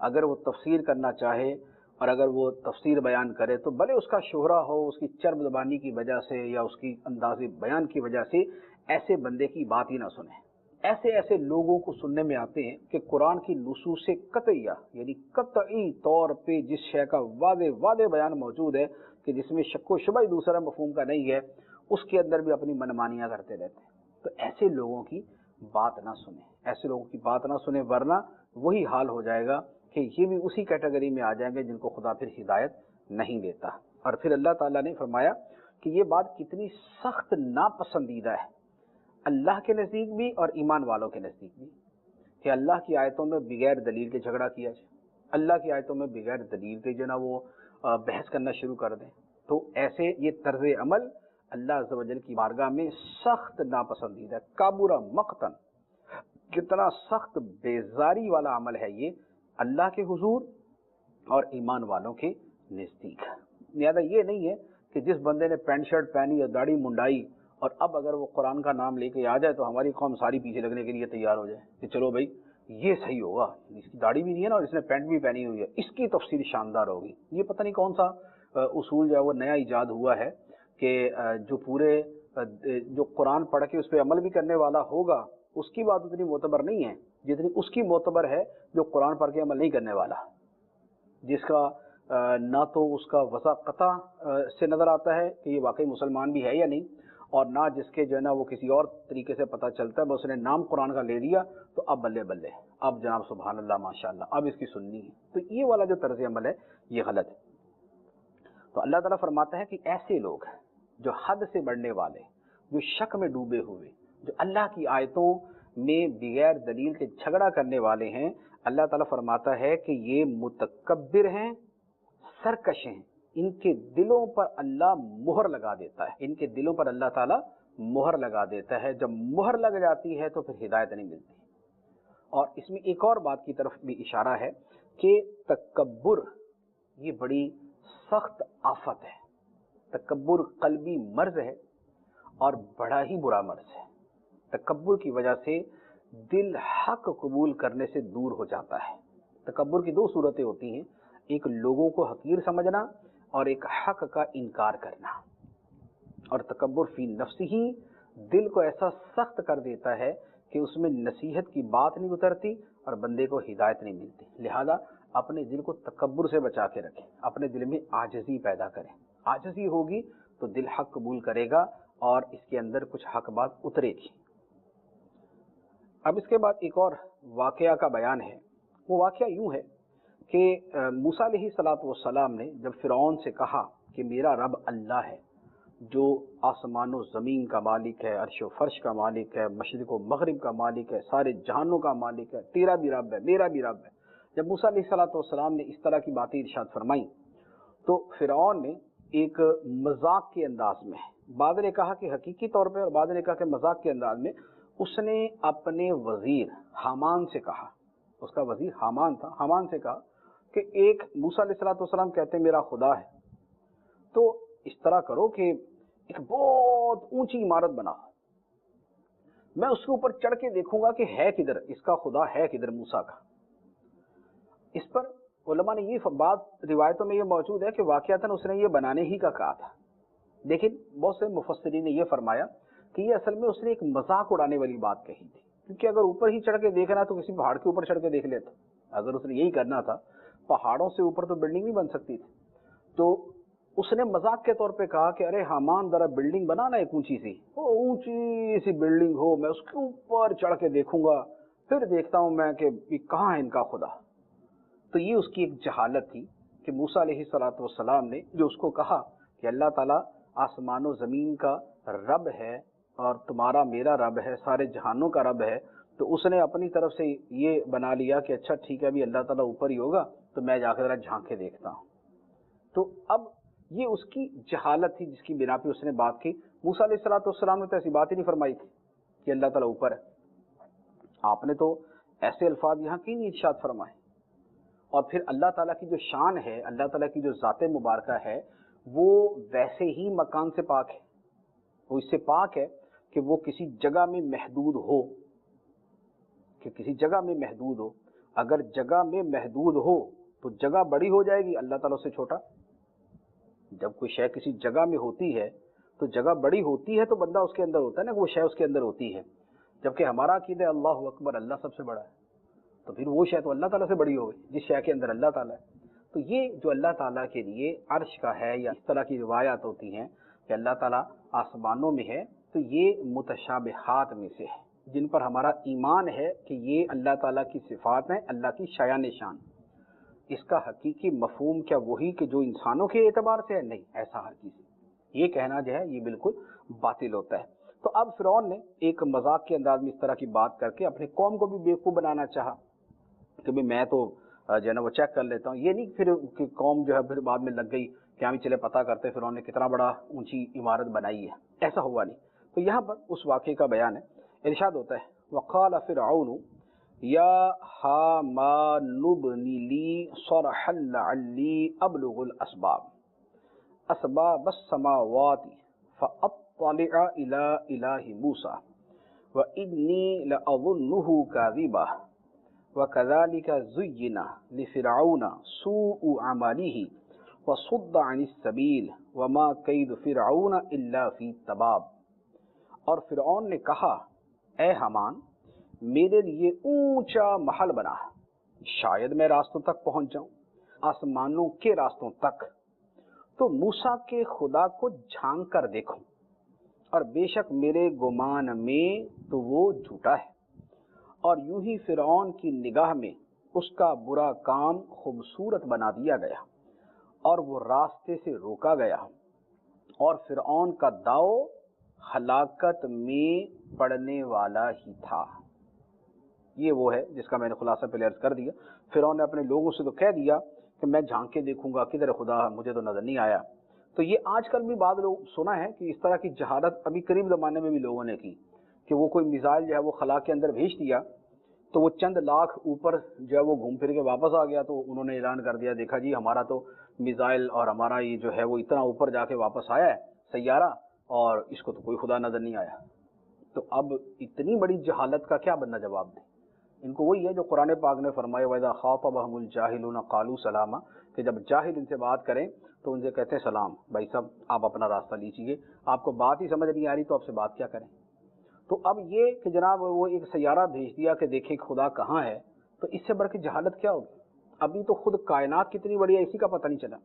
اگر وہ تفسیر کرنا چاہے اور اگر وہ تفسیر بیان کرے تو بھلے اس کا شہرہ ہو، اس کی چرب زبانی کی وجہ سے یا اس کی انداز بیان کی وجہ سے، ایسے بندے کی بات ہی نہ سنیں۔ ایسے لوگوں کو سننے میں آتے ہیں کہ قرآن کی نصوص قطعیہ یعنی قطعی طور پہ جس شے کا واضح بیان موجود ہے کہ جس میں شک و شبہ دوسرا مفہوم کا نہیں ہے، اس کے اندر بھی اپنی منمانیاں کرتے رہتے ہیں۔ تو ایسے لوگوں کی بات نہ سنیں، ایسے لوگوں کی بات نہ سنیں، ورنہ وہی حال ہو جائے گا کہ یہ بھی اسی کیٹیگری میں آ جائیں گے جن کو خدا پھر ہدایت نہیں دیتا۔ اور پھر اللہ تعالیٰ نے فرمایا کہ یہ بات کتنی سخت ناپسندیدہ ہے اللہ کے نزدیک بھی اور ایمان والوں کے نزدیک بھی، کہ اللہ کی آیتوں میں بغیر دلیل کے جھگڑا کیا جائے، اللہ کی آیتوں میں بغیر دلیل کے جو نا وہ بحث کرنا شروع کر دیں۔ تو ایسے یہ طرز عمل اللہ عز و جل کی بارگاہ میں سخت ناپسندیدہ، کابورہ مقتن، کتنا سخت بیزاری والا عمل ہے یہ اللہ کے حضور اور ایمان والوں کے نزدیک۔ لہٰذا یہ نہیں ہے کہ جس بندے نے پینٹ شرٹ پہنی یا داڑھی منڈائی اور اب اگر وہ قرآن کا نام لے کے آ جائے تو ہماری قوم ساری پیچھے لگنے کے لیے تیار ہو جائے کہ چلو بھائی یہ صحیح ہوگا، اس کی داڑھی بھی نہیں ہے نا اور اس نے پینٹ بھی پہنی ہوئی ہے، اس کی تفسیر شاندار ہوگی۔ یہ پتہ نہیں کون سا اصول جو ہے وہ نیا ایجاد ہوا ہے کہ جو پورے جو قرآن پڑھ کے اس پہ عمل بھی کرنے والا ہوگا اس کی بات اتنی معتبر نہیں ہے جتنی اس کی معتبر ہے جو قرآن پڑھ کے عمل نہیں کرنے والا، جس کا نہ تو اس کا وضع قطع سے نظر آتا ہے کہ یہ واقعی مسلمان بھی ہے یا نہیں، اور نہ جس کے جو ہے نا وہ کسی اور طریقے سے پتہ چلتا ہے، بس اس نے نام قرآن کا لے لیا تو اب بلے بلے، اب جناب سبحان اللہ ماشاء اللہ اب اس کی سننی ہے۔ تو یہ والا جو طرز عمل ہے یہ غلط ہے۔ تو اللہ تعالیٰ فرماتا ہے کہ ایسے لوگ جو حد سے بڑھنے والے، جو شک میں ڈوبے ہوئے، جو اللہ کی آیتوں میں بغیر دلیل کے جھگڑا کرنے والے ہیں، اللہ تعالیٰ فرماتا ہے کہ یہ متکبر ہیں، سرکش ہیں، ان کے دلوں پر اللہ مہر لگا دیتا ہے، ان کے دلوں پر اللہ تعالیٰ مہر لگا دیتا ہے۔ جب مہر لگ جاتی ہے تو پھر ہدایت نہیں ملتی۔ اور اس میں ایک اور بات کی طرف بھی اشارہ ہے کہ تکبر یہ بڑی سخت آفت ہے، تکبر قلبی مرض ہے اور بڑا ہی برا مرض ہے۔ تکبر کی وجہ سے دل حق قبول کرنے سے دور ہو جاتا ہے۔ تکبر کی دو صورتیں ہوتی ہیں، ایک لوگوں کو حقیر سمجھنا اور ایک حق کا انکار کرنا۔ اور تکبر فی نفسی ہی دل کو ایسا سخت کر دیتا ہے کہ اس میں نصیحت کی بات نہیں اترتی اور بندے کو ہدایت نہیں ملتی۔ لہذا اپنے دل کو تکبر سے بچا کے رکھیں، اپنے دل میں عاجزی پیدا کریں۔ عاجزی ہوگی تو دل حق قبول کرے گا اور اس کے اندر کچھ حق بات اترے گی۔ اب اس کے بعد ایک اور واقعہ کا بیان ہے۔ وہ واقعہ یوں ہے کہ موسیٰ علیہ السلام نے جب فرعون سے کہا کہ میرا رب اللہ ہے جو آسمان و زمین کا مالک ہے، عرش و فرش کا مالک ہے، مشرق و مغرب کا مالک ہے، سارے جہانوں کا مالک ہے، تیرا بھی رب ہے، میرا بھی رب ہے، جب موسیٰ علیہ السلام نے اس طرح کی باتیں ارشاد فرمائیں تو فرعون نے ایک مذاق کے انداز میں، بعض نے کہا کہ حقیقی طور پہ اور بعض نے کہا کہ مذاق کے انداز میں، اس نے اپنے وزیر حامان سے کہا، اس کا وزیر حامان تھا، حامان سے کہا کہ ایک موسیٰ علیہ السلام کہتے ہیں میرا خدا ہے، تو اس طرح کرو کہ ایک بہت اونچی عمارت بناؤ، میں اس کے اوپر چڑھ کے دیکھوں گا کہ ہے کدھر اس کا خدا، ہے کدھر موسیٰ کا۔ اس پر علماء نے یہ بات روایتوں میں یہ موجود ہے کہ واقعتاً اس نے یہ بنانے ہی کا کہا تھا، لیکن بہت سے مفسرین نے یہ فرمایا کہ یہ اصل میں اس نے ایک مذاق اڑانے والی بات کہی تھی، کیونکہ اگر اوپر ہی چڑھ کے دیکھنا تو کسی پہاڑ کے اوپر چڑھ کے دیکھ لیتا، اگر اس نے یہی کرنا تھا پہاڑوں سے اوپر تو بلڈنگ نہیں بن سکتی تھی، تو اس نے مذاق کے طور پہ کہا کہ ارے حامان ذرا بلڈنگ بنانا ایک اونچی سی، وہ اونچی سی بلڈنگ ہو، میں اس کے اوپر چڑھ کے دیکھوں گا، پھر دیکھتا ہوں میں کہ کہاں ہے ان کا خدا۔ تو یہ اس کی ایک جہالت تھی کہ موسیٰ علیہ الصلوۃ والسلام نے جو اس کو کہا کہ اللہ تعالیٰ آسمان و زمین کا رب ہے اور تمہارا میرا رب ہے، سارے جہانوں کا رب ہے، تو اس نے اپنی طرف سے یہ بنا لیا کہ اچھا ٹھیک ہے ابھی اللہ تعالیٰ اوپر ہی ہوگا تو میں جا کے ذرا جھانک کے دیکھتا ہوں۔ تو اب یہ اس کی جہالت تھی جس کی بنا پہ اس نے بات کی۔ موسیٰ علیہ الصلوۃ والسلام نے تو ایسی بات ہی نہیں فرمائی تھی کہ اللہ تعالیٰ اوپر ہے۔ آپ نے تو ایسے الفاظ یہاں کی نہیں ارشاد فرمائے۔ اور پھر اللہ تعالیٰ کی جو شان ہے، اللہ تعالیٰ کی جو ذات مبارکہ ہے، وہ ویسے ہی مکان سے پاک ہے، وہ اس سے پاک ہے کہ وہ کسی جگہ میں محدود ہو، کہ کسی جگہ میں محدود ہو۔ اگر جگہ میں محدود ہو تو جگہ بڑی ہو جائے گی، اللہ تعالیٰ سے چھوٹا۔ جب کوئی شے کسی جگہ میں ہوتی ہے تو جگہ بڑی ہوتی ہے تو بندہ اس کے اندر ہوتا ہے نا، وہ شے اس کے اندر ہوتی ہے۔ جبکہ ہمارا عقیدہ اللہ اکبر، اللہ سب سے بڑا ہے، تو پھر وہ شے تو اللہ تعالیٰ سے بڑی ہو گئی جس شے کے اندر اللہ تعالیٰ ہے۔ تو یہ جو اللہ تعالیٰ کے لیے عرش کا ہے یا اس طرح کی روایات ہوتی ہیں کہ اللہ تعالیٰ آسمانوں میں ہے، تو یہ متشابہات میں سے ہے جن پر ہمارا ایمان ہے کہ یہ اللہ تعالیٰ کی صفات ہیں، اللہ کی شایان شان۔ اس کا حقیقی مفہوم کیا وہی کہ جو انسانوں کے اعتبار سے ہے؟ نہیں، ایسا ہر چیز یہ کہنا جو ہے یہ بالکل باطل ہوتا ہے۔ تو اب فرعون نے ایک مذاق کے انداز میں اس طرح کی بات کر کے اپنے قوم کو بھی بیوقوف بنانا چاہا کہ میں تو جو ہے نا وہ چیک کر لیتا ہوں۔ یہ نہیں پھر کہ قوم جو ہے پھر بعد میں لگ گئی کہ ہم چلے پتہ کرتے فرعون نے کتنا بڑا اونچی عمارت بنائی ہے، ایسا ہوا نہیں۔ تو یہاں پر اس واقعے کا بیان ہے، ارشاد ہوتا ہے وقال فرعون یا حامان ابن لی صرحا لعلی ابلغ الاسباب اسباب السماوات فاطلع الى الہ موسیٰ وانی لاظنہ کاذبا وَكَذَلِكَ زُيِّنَ لِفِرْعَوْنَ سُوءُ عَمَلِهِ وَصُدَّ عَنِ السَّبِيلِ وَمَا كَيْدُ فِرْعَوْنَ إِلَّا فِي تَبَابٍ۔ اور فرعون نے کہا اے حامان میرے لیے اونچا محل بنا، شاید میں راستوں تک پہنچ جاؤں، آسمانوں کے راستوں تک، تو موسیٰ کے خدا کو جھانک کر دیکھوں، اور بے شک میرے گمان میں تو وہ جھوٹا ہے۔ اور یوں ہی فرعون کی نگاہ میں اس کا برا کام خوبصورت بنا دیا گیا اور وہ راستے سے روکا گیا، اور فرعون کا داؤ ہلاکت میں پڑنے والا ہی تھا۔ یہ وہ ہے جس کا میں نے خلاصہ پہلے عرض کر دیا۔ فرعون نے اپنے لوگوں سے تو کہہ دیا کہ میں جھانک کے دیکھوں گا کدھر خدا، مجھے تو نظر نہیں آیا۔ تو یہ آج کل بھی بعض لوگ سنا ہے کہ اس طرح کی جہالت ابھی قریب زمانے میں بھی لوگوں نے کی کہ وہ کوئی میزائل جو ہے وہ خلا کے اندر بھیج دیا تو وہ چند لاکھ اوپر جو ہے وہ گھوم پھر کے واپس آ گیا، تو انہوں نے اعلان کر دیا دیکھا جی ہمارا تو میزائل اور ہمارا یہ جو ہے وہ اتنا اوپر جا کے واپس آیا ہے سیارہ، اور اس کو تو کوئی خدا نظر نہیں آیا۔ تو اب اتنی بڑی جہالت کا کیا بندہ جواب دے؟ ان کو وہی ہے جو قرآن پاک نے فرمایا وَإِذَا خَاطَبَهُمُ الْجَاهِلُونَ قَالُوا سَلَامًا، کہ جب جاہل ان سے بات کریں تو ان سے کہتے ہیں سلام، بھائی صاحب آپ اپنا راستہ لیجیے، آپ کو بات ہی سمجھ نہیں آ رہی تو آپ سے بات کیا کریں۔ تو اب یہ کہ جناب وہ ایک سیارہ بھیج دیا کہ دیکھیں خدا کہاں ہے، تو اس سے بڑھ کے جہالت کیا ہوگی؟ ابھی تو خود کائنات کتنی بڑی ہے اسی کا پتہ نہیں چلا۔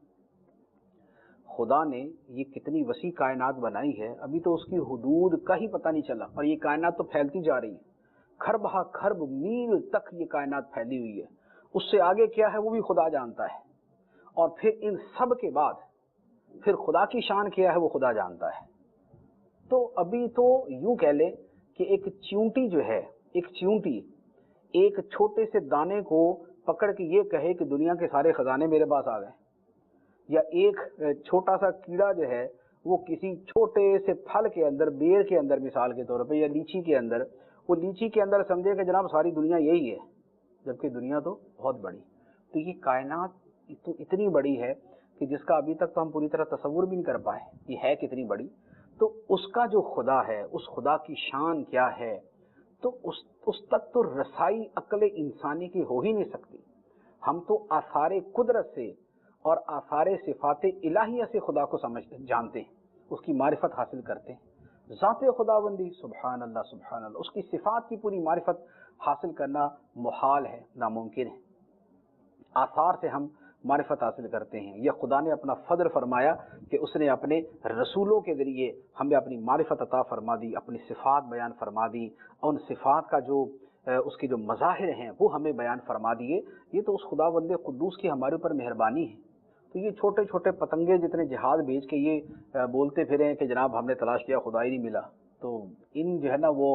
خدا نے یہ کتنی وسیع کائنات بنائی ہے، ابھی تو اس کی حدود کا ہی پتہ نہیں چلا، اور یہ کائنات تو پھیلتی جا رہی ہے، کھرب ہا کھرب میل تک یہ کائنات پھیلی ہوئی ہے، اس سے آگے کیا ہے وہ بھی خدا جانتا ہے، اور پھر ان سب کے بعد پھر خدا کی شان کیا ہے وہ خدا جانتا ہے۔ تو ابھی تو یوں کہہ لیں کہ ایک چیونٹی جو ہے، ایک چیونٹی ایک چھوٹے سے دانے کو پکڑ کے یہ کہے کہ دنیا کے سارے خزانے میرے پاس آ گئے، یا ایک چھوٹا سا کیڑا جو ہے وہ کسی چھوٹے سے پھل کے اندر، بیر کے اندر مثال کے طور پہ، یا لیچی کے اندر، وہ لیچی کے اندر سمجھے کہ جناب ساری دنیا یہی ہے، جبکہ دنیا تو بہت بڑی۔ تو یہ کائنات تو اتنی بڑی ہے کہ جس کا ابھی تک تو ہم پوری طرح تصور بھی نہیں کر پائے یہ ہے کتنی بڑی۔ تو اس کا جو خدا ہے، اس خدا کی شان کیا ہے، تو اس تک تو رسائی عقل انسانی کی ہو ہی نہیں سکتی۔ ہم تو آثار قدرت سے اور آثار صفات الہیہ سے خدا کو جانتے ہیں، اس کی معرفت حاصل کرتے ہیں۔ ذات خداوندی سبحان اللہ سبحان اللہ، اس کی صفات کی پوری معرفت حاصل کرنا محال ہے، ناممکن ہے۔ آثار سے ہم معرفت حاصل کرتے ہیں، یا خدا نے اپنا فضل فرمایا کہ اس نے اپنے رسولوں کے ذریعے ہمیں اپنی معرفت عطا فرما دی، اپنی صفات بیان فرما دی، اور ان صفات کا جو اس کے جو مظاہر ہیں وہ ہمیں بیان فرما دیے۔ یہ تو اس خداوند قدوس کی ہمارے اوپر مہربانی ہے۔ تو یہ چھوٹے چھوٹے پتنگے جتنے جہاز بھیج کے یہ بولتے پھرے کہ جناب ہم نے تلاش کیا خدا ہی نہیں ملا، تو ان جو ہے نا وہ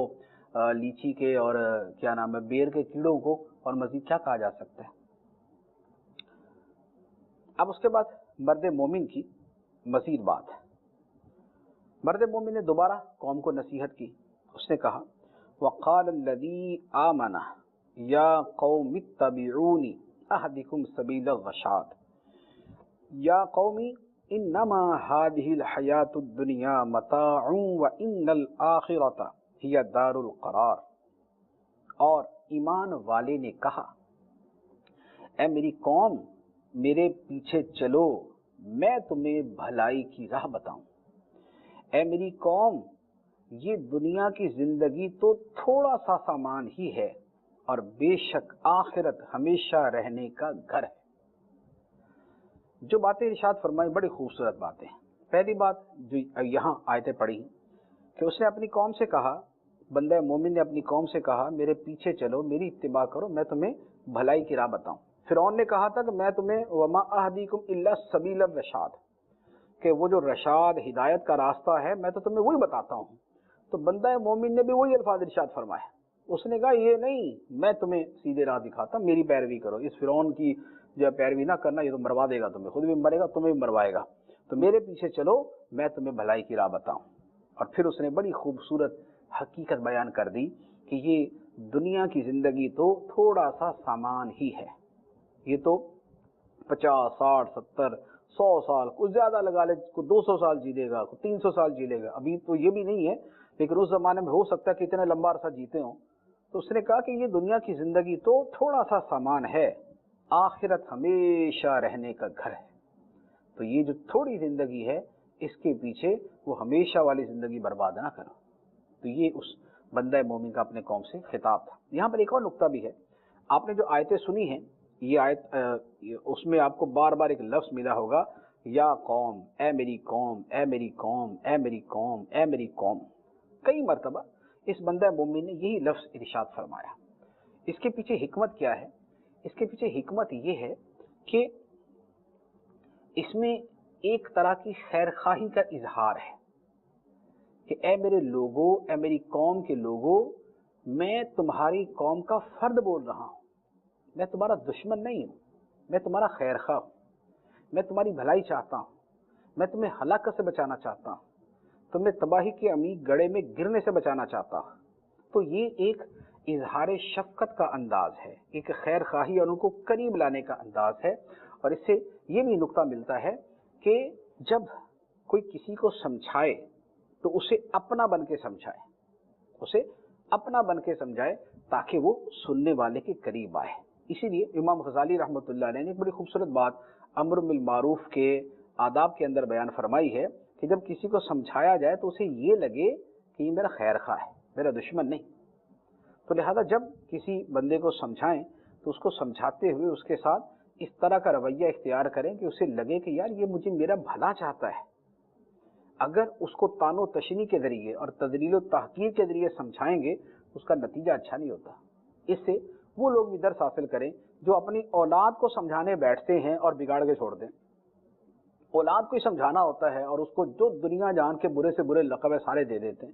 لیچی کے اور کیا نام ہے بیر کے کیڑوں کو اور مزید کیا کہا جا سکتا ہے۔ اب اس کے بعد مرد مومن کی مزید بات، مرد مومن نے دوبارہ قوم کو نصیحت کی، اس نے کہا وقال الذی آمن یا قوم اتبعونی اہدکم سبیل الرشاد یا قومی انما هذه الحیات الدنیا متاع وان الآخرۃ ہی دار القرار۔ اور ایمان والے نے کہا اے میری قوم میرے پیچھے چلو میں تمہیں بھلائی کی راہ بتاؤں، اے میری قوم یہ دنیا کی زندگی تو تھوڑا سا سامان ہی ہے اور بے شک آخرت ہمیشہ رہنے کا گھر ہے۔ جو باتیں ارشاد فرمائی بڑی خوبصورت باتیں ہیں۔ پہلی بات جو یہاں آیتیں پڑھی کہ اس نے اپنی قوم سے کہا، بندہ مومن نے اپنی قوم سے کہا میرے پیچھے چلو میری اتباع کرو میں تمہیں بھلائی کی راہ بتاؤں۔ فرعون نے کہا تھا کہ میں تمہیں وما اہدیکم الا سبیل الرشاد، کہ وہ جو رشاد ہدایت کا راستہ ہے میں تو تمہیں وہی بتاتا ہوں۔ تو بندہ مومن نے بھی وہی الفاظ ارشاد فرمائے، اس نے کہا یہ نہیں میں تمہیں سیدھے راہ دکھاتا میری پیروی کرو، اس فرعون کی جو پیروی نہ کرنا یہ تو مروا دے گا تمہیں، خود بھی مرے گا تمہیں بھی مروائے گا، تو میرے پیچھے چلو میں تمہیں بھلائی کی راہ بتاؤں۔ اور پھر اس نے بڑی خوبصورت حقیقت بیان کر دی کہ یہ دنیا کی زندگی تو تھوڑا سا سامان ہی ہے، یہ تو 50 60 70 100 سال کچھ زیادہ لگا لے، کوئی 200 سال جی لے گا، کوئی 300 سال جی لے گا، ابھی تو یہ بھی نہیں ہے لیکن اس زمانے میں ہو سکتا ہے کہ اتنے لمبا عرصہ جیتے ہوں۔ تو اس نے کہا کہ یہ دنیا کی زندگی تو تھوڑا سا سامان ہے، آخرت ہمیشہ رہنے کا گھر ہے۔ تو یہ جو تھوڑی زندگی ہے اس کے پیچھے وہ ہمیشہ والی زندگی برباد نہ کرو۔ تو یہ اس بندہ مومن کا اپنے قوم سے خطاب تھا۔ یہاں پر ایک اور نقطہ بھی ہے، آپ نے جو آیتیں سنی ہیں یہ آیت اس میں آپ کو بار بار ایک لفظ ملا ہوگا یا قوم، اے میری قوم، اے میری قوم، اے میری قوم، اے میری قوم، کئی مرتبہ اس بندہ مومن نے یہی لفظ ارشاد فرمایا۔ اس کے پیچھے حکمت کیا ہے؟ اس کے پیچھے حکمت یہ ہے کہ اس میں ایک طرح کی خیر خواہی کا اظہار ہے کہ اے میرے لوگوں، اے میری قوم کے لوگوں، میں تمہاری قوم کا فرد بول رہا ہوں، میں تمہارا دشمن نہیں ہوں، میں تمہارا خیر خواہ ہوں، میں تمہاری بھلائی چاہتا ہوں، میں تمہیں ہلاکت سے بچانا چاہتا ہوں، تمہیں تباہی کے عمیق گڑھے میں گرنے سے بچانا چاہتا ہوں۔ تو یہ ایک اظہار شفقت کا انداز ہے، ایک خیر خواہی اور ان کو قریب لانے کا انداز ہے۔ اور اس سے یہ بھی نقطہ ملتا ہے کہ جب کوئی کسی کو سمجھائے تو اسے اپنا بن کے سمجھائے، اسے اپنا بن کے سمجھائے تاکہ وہ سننے والے کے قریب آئے۔ اسی لیے امام غزالی رحمۃ اللہ علیہ نے ایک بڑی خوبصورت بات امر بالمعروف کے آداب کے اندر بیان فرمائی ہے کہ جب کسی کو سمجھایا جائے تو اسے یہ لگے کہ یہ میرا خیر خواہ ہے، میرا دشمن نہیں۔ تو لہذا جب کسی بندے کو سمجھائیں تو اس کو سمجھاتے ہوئے اس کے ساتھ اس طرح کا رویہ اختیار کریں کہ اسے لگے کہ یار یہ مجھے میرا بھلا چاہتا ہے۔ اگر اس کو تان و تشنیع کے ذریعے اور تذلیل و تحقیر کے ذریعے سمجھائیں گے اس کا نتیجہ اچھا نہیں ہوتا۔ اس سے وہ لوگ بھی درس حاصل کریں جو اپنی اولاد کو سمجھانے بیٹھتے ہیں اور بگاڑ کے چھوڑ دیں۔ اولاد کو ہی سمجھانا ہوتا ہے اور اس کو جو دنیا جان کے برے سے برے لقب سارے دے دیتے ہیں،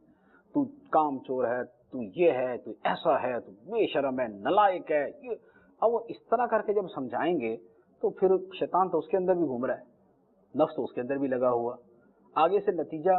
تو کام چور ہے، تو یہ ہے، تو ایسا ہے، تو بے شرم ہے، نلائق ہے، یہ۔ اب وہ اس طرح کر کے جب سمجھائیں گے تو پھر شیطان تو اس کے اندر بھی گھوم رہا ہے، نفس تو اس کے اندر بھی لگا ہوا، آگے سے نتیجہ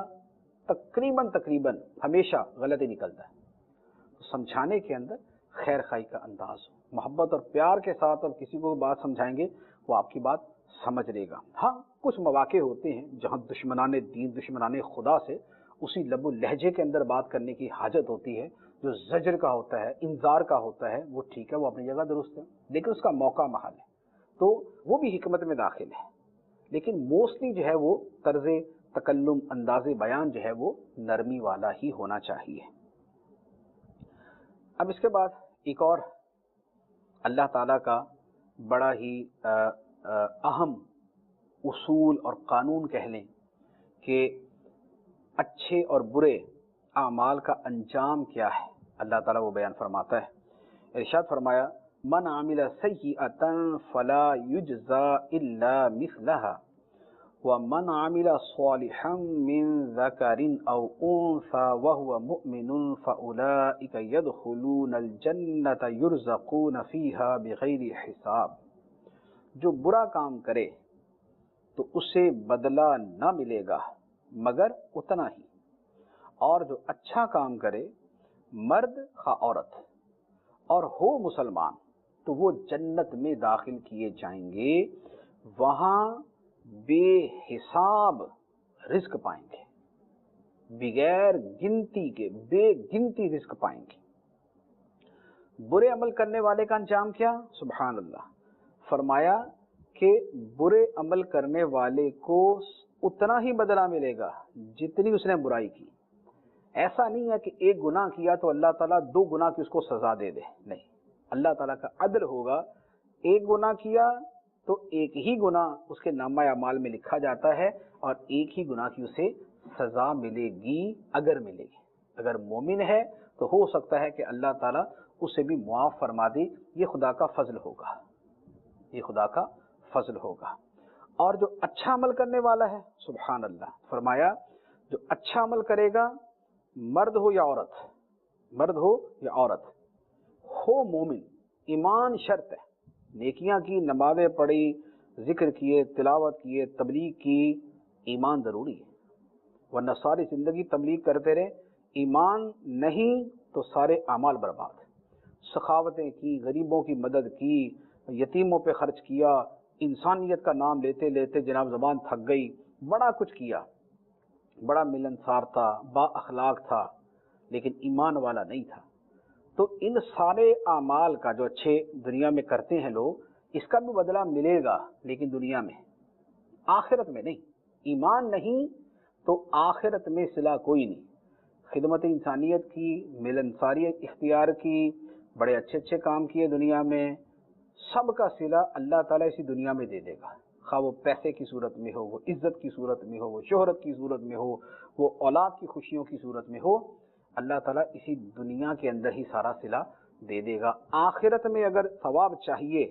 تقریباً ہمیشہ غلط ہی نکلتا ہے۔ سمجھانے کے اندر خیر خواہی کا انداز ہو، محبت اور پیار کے ساتھ اب کسی کو بات سمجھائیں گے وہ آپ کی بات سمجھ لے گا۔ ہاں کچھ مواقع ہوتے ہیں جہاں دشمنان دین، دشمنان خدا سے اسی لب و لہجے کے اندر بات کرنے کی حاجت ہوتی ہے، جو زجر کا ہوتا ہے، انذار کا ہوتا ہے، وہ ٹھیک ہے، وہ اپنی جگہ درست ہے، لیکن اس کا موقع محل ہے تو وہ بھی حکمت میں داخل ہے۔ لیکن موسٹلی جو ہے وہ طرز تکلم، انداز بیان جو ہے وہ نرمی والا ہی ہونا چاہیے۔ اب اس کے بعد ایک اور اللہ تعالیٰ کا بڑا ہی اہم اصول اور قانون کہہ لیں کہ اچھے اور برے اعمال کا انجام کیا ہے، اللہ تعالیٰ وہ بیان فرماتا ہے۔ ارشاد فرمایا من عمل سیئۃ فلا یجزا الا مثلها ومن عمل صالحا من ذکر او انثى وهو مؤمن فاولئک يدخلون الجنة یرزقون فیها بغیر حساب۔ جو برا کام کرے تو اسے بدلہ نہ ملے گا مگر اتنا ہی، اور جو اچھا کام کرے مرد خواہ عورت اور ہو مسلمان تو وہ جنت میں داخل کیے جائیں گے، وہاں بے حساب رزق پائیں گے، بغیر گنتی کے بے گنتی رزق پائیں گے۔ برے عمل کرنے والے کا انجام کیا؟ سبحان اللہ، فرمایا کہ برے عمل کرنے والے کو اتنا ہی بدلہ ملے گا جتنی اس نے برائی کی۔ ایسا نہیں ہے کہ ایک گناہ کیا تو اللہ تعالیٰ 2 گناہ کی اس کو سزا دے دے، نہیں، اللہ تعالیٰ کا عدل ہوگا۔ ایک گناہ کیا تو ایک ہی گناہ اس کے نامہ اعمال میں لکھا جاتا ہے، اور ایک ہی گناہ کی اسے سزا ملے گی اگر ملے گی۔ اگر مومن ہے تو ہو سکتا ہے کہ اللہ تعالیٰ اسے بھی معاف فرما دے، یہ خدا کا فضل ہوگا، یہ خدا کا فضل ہوگا۔ اور جو اچھا عمل کرنے والا ہے، سبحان اللہ، فرمایا جو اچھا عمل کرے گا، مرد ہو یا عورت، مرد ہو یا عورت، ہو مومن، ایمان شرط ہے، نیکیاں کی، نمازیں پڑھی، ذکر کیے، تلاوت کیے، تبلیغ کی، ایمان ضروری ہے، ورنہ ساری زندگی تبلیغ کرتے رہے، ایمان نہیں تو سارے اعمال برباد۔ سخاوتیں کی، غریبوں کی مدد کی، یتیموں پہ خرچ کیا، انسانیت کا نام لیتے لیتے جناب زبان تھک گئی، بڑا کچھ کیا، بڑا ملنسار تھا، با اخلاق تھا، لیکن ایمان والا نہیں تھا۔ تو ان سارے اعمال کا جو اچھے دنیا میں کرتے ہیں لوگ، اس کا بھی بدلہ ملے گا، لیکن دنیا میں، آخرت میں نہیں۔ ایمان نہیں تو آخرت میں صلہ کوئی نہیں۔ خدمت انسانیت کی، ملنساریت اختیار کی، بڑے اچھے اچھے کام کیے دنیا میں، سب کا صلہ اللہ تعالیٰ اسی دنیا میں دے دے گا، خواہ وہ پیسے کی صورت میں ہو، وہ عزت کی صورت میں ہو، وہ شہرت کی صورت میں ہو، وہ اولاد کی خوشیوں کی صورت میں ہو، اللہ تعالیٰ اسی دنیا کے اندر ہی سارا صلہ دے دے گا۔ آخرت میں اگر ثواب چاہیے،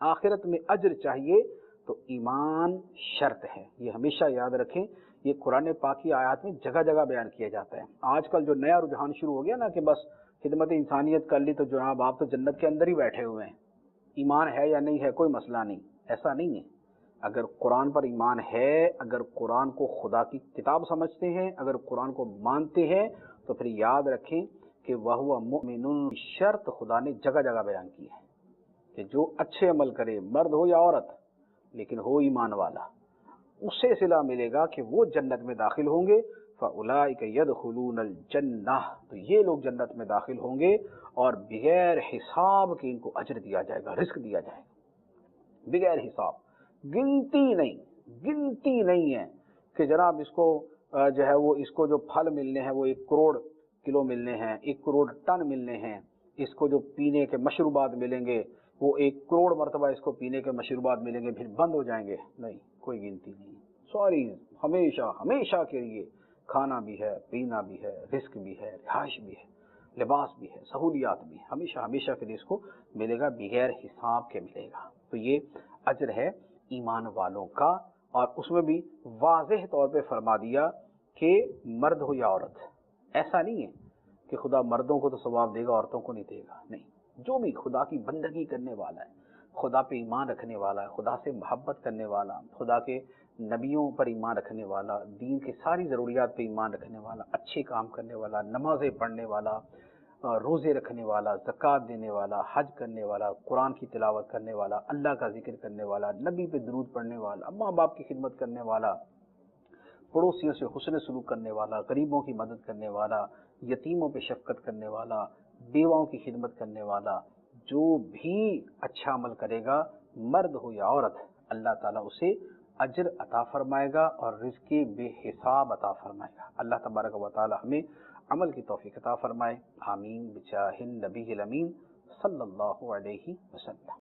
آخرت میں اجر چاہیے تو ایمان شرط ہے، یہ ہمیشہ یاد رکھیں۔ یہ قرآن پاک کی آیات میں جگہ جگہ بیان کیا جاتا ہے۔ آج کل جو نیا رجحان شروع ہو گیا نا کہ بس خدمت انسانیت کر لی تو جناب آپ تو جنت کے اندر ہی بیٹھے ہوئے ہیں، ایمان ہے یا نہیں ہے کوئی مسئلہ نہیں، ایسا نہیں ہے۔ اگر قرآن پر ایمان ہے، اگر قرآن کو خدا کی کتاب سمجھتے ہیں، اگر قرآن کو مانتے ہیں، تو پھر یاد رکھیں کہ وَهُوَ مُؤْمِنٌ، شرط خدا نے جگہ جگہ بیان کی ہے کہ جو اچھے عمل کرے، مرد ہو یا عورت، لیکن ہو ایمان والا، اسے صلہ ملے گا کہ وہ جنت میں داخل ہوں گے۔ فَأُولَٰئِكَ يَدْخُلُونَ الْجَنَّةَ، تو یہ لوگ جنت میں داخل ہوں گے، اور بغیر حساب کے ان کو اجر دیا جائے گا، رزق دیا جائے گا، بغیر حساب، گنتی نہیں، گنتی نہیں ہے کہ جناب اس کو جو ہے وہ اس کو جو پھل ملنے ہیں وہ 1 کروڑ کلو ملنے ہیں، 1 کروڑ ٹن ملنے ہیں، اس کو جو پینے کے مشروبات ملیں گے وہ 1 کروڑ مرتبہ اس کو پینے کے مشروبات ملیں گے، پھر بند ہو جائیں گے، نہیں، کوئی گنتی نہیں، سوری، ہمیشہ ہمیشہ کے لیے کھانا بھی ہے، پینا بھی ہے، رزق بھی ہے، رہائش بھی ہے، لباس بھی ہے، سہولیات بھی ہے، ہمیشہ ہمیشہ کے لیے اس کو ملے گا، بغیر حساب کے ملے گا۔ تو یہ اجر ہے ایمان والوں کا، اور اس میں بھی واضح طور پہ فرما دیا کہ مرد ہو یا عورت، ایسا نہیں ہے کہ خدا مردوں کو تو ثواب دے گا عورتوں کو نہیں دے گا، نہیں، جو بھی خدا کی بندگی کرنے والا ہے، خدا پہ ایمان رکھنے والا ہے، خدا سے محبت کرنے والا، خدا کے نبیوں پر ایمان رکھنے والا، دین کے ساری ضروریات پہ ایمان رکھنے والا، اچھے کام کرنے والا، نمازیں پڑھنے والا، روزے رکھنے والا، زکوٰۃ دینے والا، حج کرنے والا، قرآن کی تلاوت کرنے والا، اللہ کا ذکر کرنے والا، نبی پہ درود پڑھنے والا، ماں باپ کی خدمت کرنے والا، پڑوسیوں سے حسن سلوک کرنے والا، غریبوں کی مدد کرنے والا، یتیموں پہ شفقت کرنے والا، بیواؤں کی خدمت کرنے والا، جو بھی اچھا عمل کرے گا، مرد ہو یا عورت، اللہ تعالیٰ اسے اجر عطا فرمائے گا اور رزق بے حساب عطا فرمائے گا۔ اللہ تبارک و تعالی ہمیں عمل کی توفیق عطا فرمائے، آمین بجاہ النبی الامین صلی اللہ علیہ وسلم۔